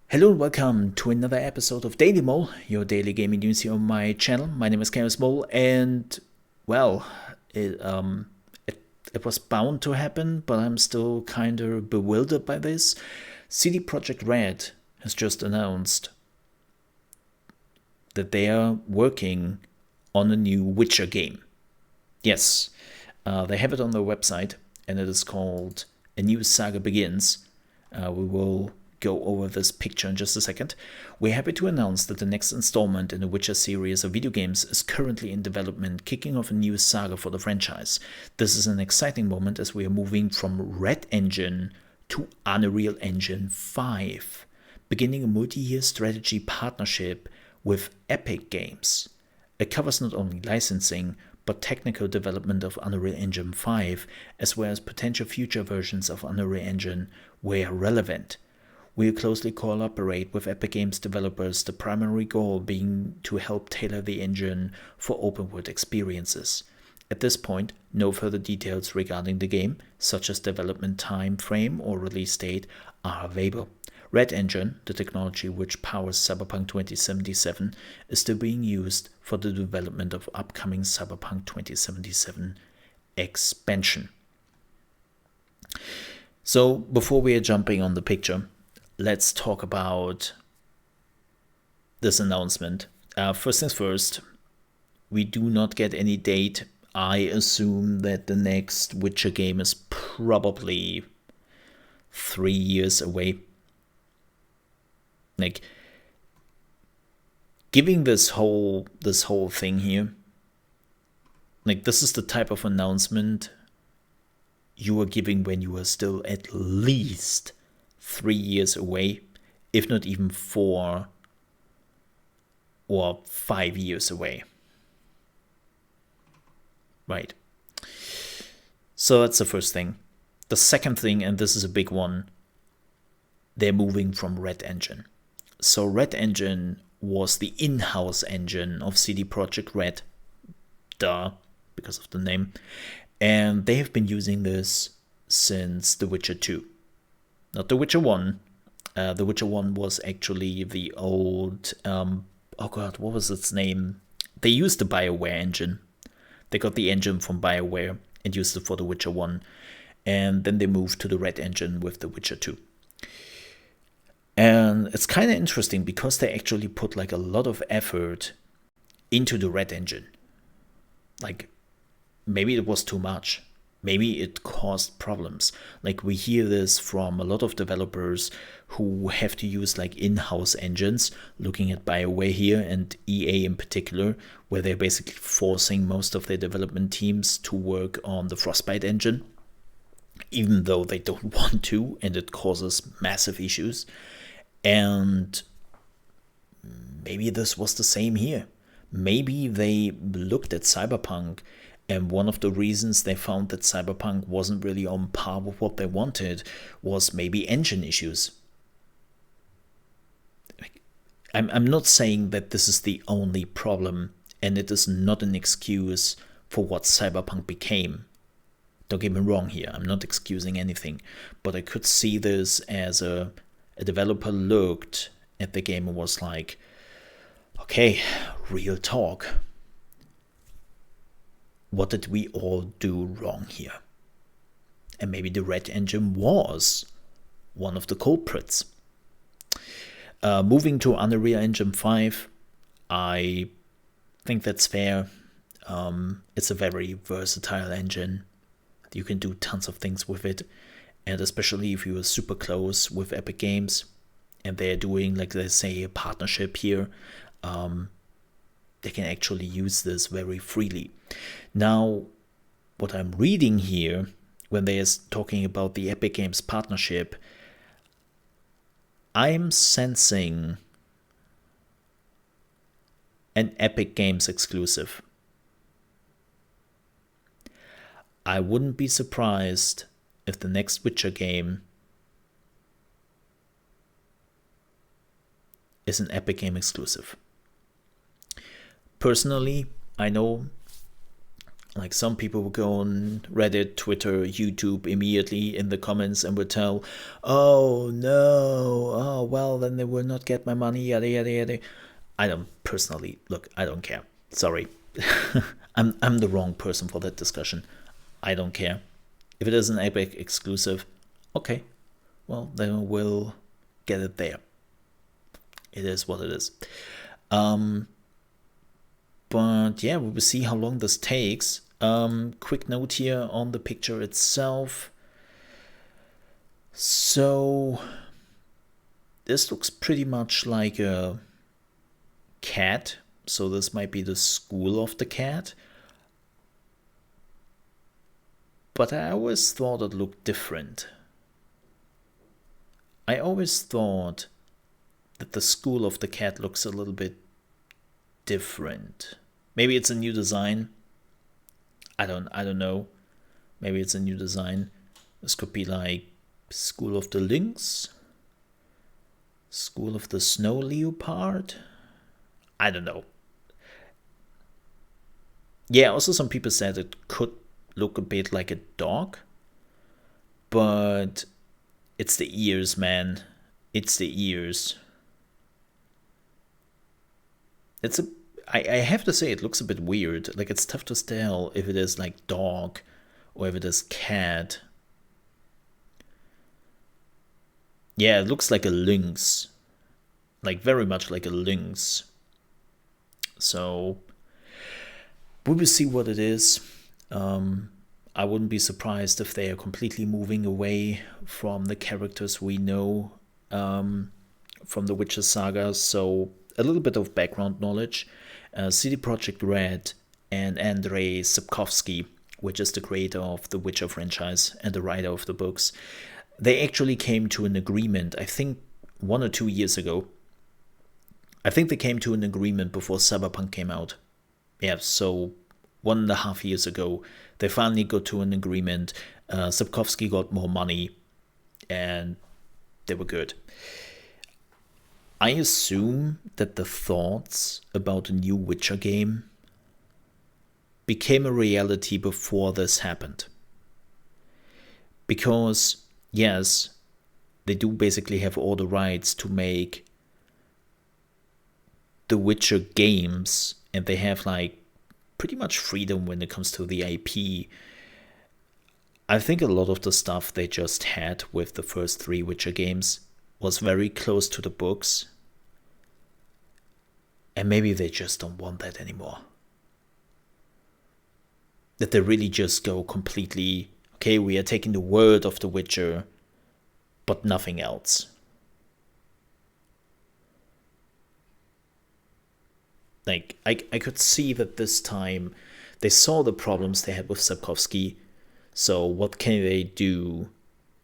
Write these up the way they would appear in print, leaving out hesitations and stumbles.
Hello and welcome to another episode of Daily Mole, your daily gaming news here on my channel. My name is ChaosMole, and well, it, um, it was bound to happen, but I'm still kind of bewildered by this. CD Projekt Red has just announced that they are working on a new Witcher game. Yes, they have it on their website, and it is called A New Saga Begins. We will go over this picture in just a second. We're happy to announce that the next installment in the Witcher series of video games is currently in development, kicking off a new saga for the franchise. This is an exciting moment as we are moving from Red Engine to Unreal Engine 5, beginning a multi-year strategy partnership with Epic Games. It covers not only licensing, but technical development of Unreal Engine 5, as well as potential future versions of Unreal Engine where relevant. We'll closely cooperate with Epic Games developers, the primary goal being to help tailor the engine for open-world experiences. At this point, no further details regarding the game, such as development time frame or release date, are available. Red Engine, the technology which powers Cyberpunk 2077, is still being used for the development of upcoming Cyberpunk 2077 expansion. So, before we are jumping on the picture, let's talk about this announcement. First things first, we do not get any date. I assume that the next Witcher game is probably 3 years away. Like, giving this whole thing here, like, this is the type of announcement you are giving when you are still at least 3 years away, if not even 4 or 5 years away. Right. So that's the first thing. The second thing, and this is a big one, they're moving from Red Engine. So Red Engine was the in-house engine of CD Projekt Red. Duh, because of the name. And they have been using this since The Witcher 2. Not The Witcher 1. The Witcher 1 was actually the old... what was its name? They used the BioWare engine. They got the engine from BioWare and used it for The Witcher 1. And then they moved to the Red Engine with The Witcher 2. And it's kind of interesting because they actually put like a lot of effort into the Red Engine. Like, maybe it was too much. Maybe it caused problems. Like, we hear this from a lot of developers who have to use like in-house engines, looking at BioWare here and EA in particular, where they're basically forcing most of their development teams to work on the Frostbite engine, even though they don't want to, and it causes massive issues. And maybe this was the same here. Maybe they looked at Cyberpunk, and one of the reasons they found that Cyberpunk wasn't really on par with what they wanted was maybe engine issues. I'm not saying that this is the only problem, and it is not an excuse for what Cyberpunk became. Don't get me wrong here, I'm not excusing anything, but I could see this as a developer looked at the game and was like, okay, real talk. What did we all do wrong here? And maybe the Red Engine was one of the culprits. Moving to Unreal Engine 5, I think that's fair. It's a very versatile engine. You can do tons of things with it. And especially if you are super close with Epic Games and they're doing, like, let's say, a partnership here, they can actually use this very freely. Now, what I'm reading here, when they are talking about the Epic Games partnership, I'm sensing an Epic Games exclusive. I wouldn't be surprised if the next Witcher game is an Epic Game exclusive. Personally, I know Like some people would go on Reddit, Twitter, YouTube immediately in the comments and would tell, oh no, oh well, then they will not get my money, yada yada yada. I don't personally, look, I don't care. Sorry. I'm the wrong person for that discussion. I don't care. If it is an Epic exclusive, okay, well then we'll get it there. It is what it is. But yeah, we will see how long this takes. Quick note here on the picture itself. So this looks pretty much like a cat. So this might be the school of the cat. But I always thought it looked different. I always thought that the school of the cat looks a little bit different. Maybe it's a new design. I don't know. Maybe it's a new design. This could be like School of the Lynx, School of the Snow Leopard. I don't know. Yeah, also some people said it could look a bit like a dog, but it's the ears, man. It's the ears. I have to say it looks a bit weird. Like it's tough to tell if it is like dog or if it is cat. Yeah, it looks like a lynx. Like very much like a lynx. So we will see what it is. I wouldn't be surprised if they are completely moving away from the characters we know from the Witcher Saga. So a little bit of background knowledge. CD Projekt Red and Andrei Sapkowski, which is the creator of the Witcher franchise and the writer of the books, they actually came to an agreement, I think 1 or 2 years ago. I think they came to an agreement before Cyberpunk came out. Yeah, so 1.5 years ago, they finally got to an agreement. Sapkowski got more money, and they were good. I assume that the thoughts about a new Witcher game became a reality before this happened. Because, yes, they do basically have all the rights to make the Witcher games, and they have like pretty much freedom when it comes to the IP. I think a lot of the stuff they just had with the first 3 Witcher games was very close to the books. And maybe they just don't want that anymore. That they really just go completely, okay, we are taking the word of the Witcher, but nothing else. Like, I could see that this time they saw the problems they had with Sapkowski. So what can they do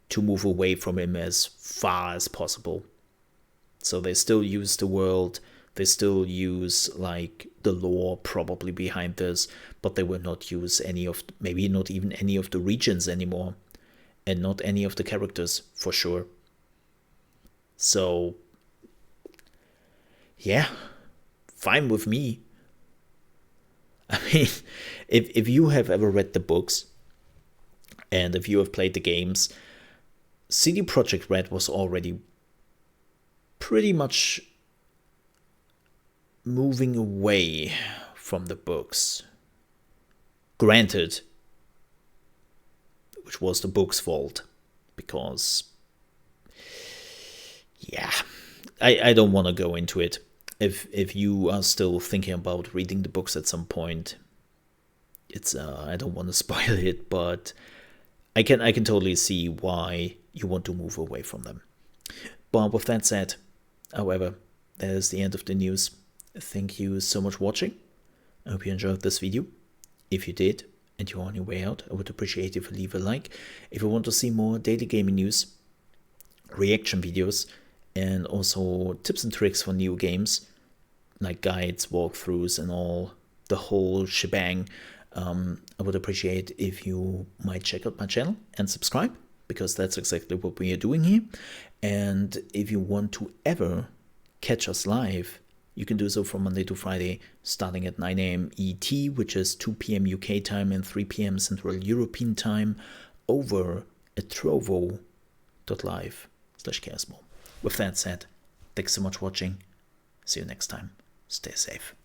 to move away from him as far as possible? So they still use the world, they still use like the lore probably behind this, but they will not use any of, maybe not even any of the regions anymore, and not any of the characters for sure. So yeah, fine with me. I mean, if you have ever read the books and if you have played the games, CD Projekt Red was already pretty much moving away from the books. Granted, which was the book's fault, because yeah, I don't want to go into it. If you are still thinking about reading the books at some point, it's I don't want to spoil it, but I can totally see why you want to move away from them. But with that said, however, that is the end of the news. Thank you so much for watching. I hope you enjoyed this video. If you did, and you're on your way out, I would appreciate if you leave a like. If you want to see more daily gaming news, reaction videos, and also tips and tricks for new games, like guides, walkthroughs, and all the whole shebang, I would appreciate if you might check out my channel and subscribe, because that's exactly what we are doing here. And if you want to ever catch us live You can do so from Monday to Friday, starting at 9 a.m. ET, which is 2 p.m. UK time and 3 p.m. Central European time, over at trovo.live/ChaosMole. With that said, thanks so much for watching. See you next time. Stay safe.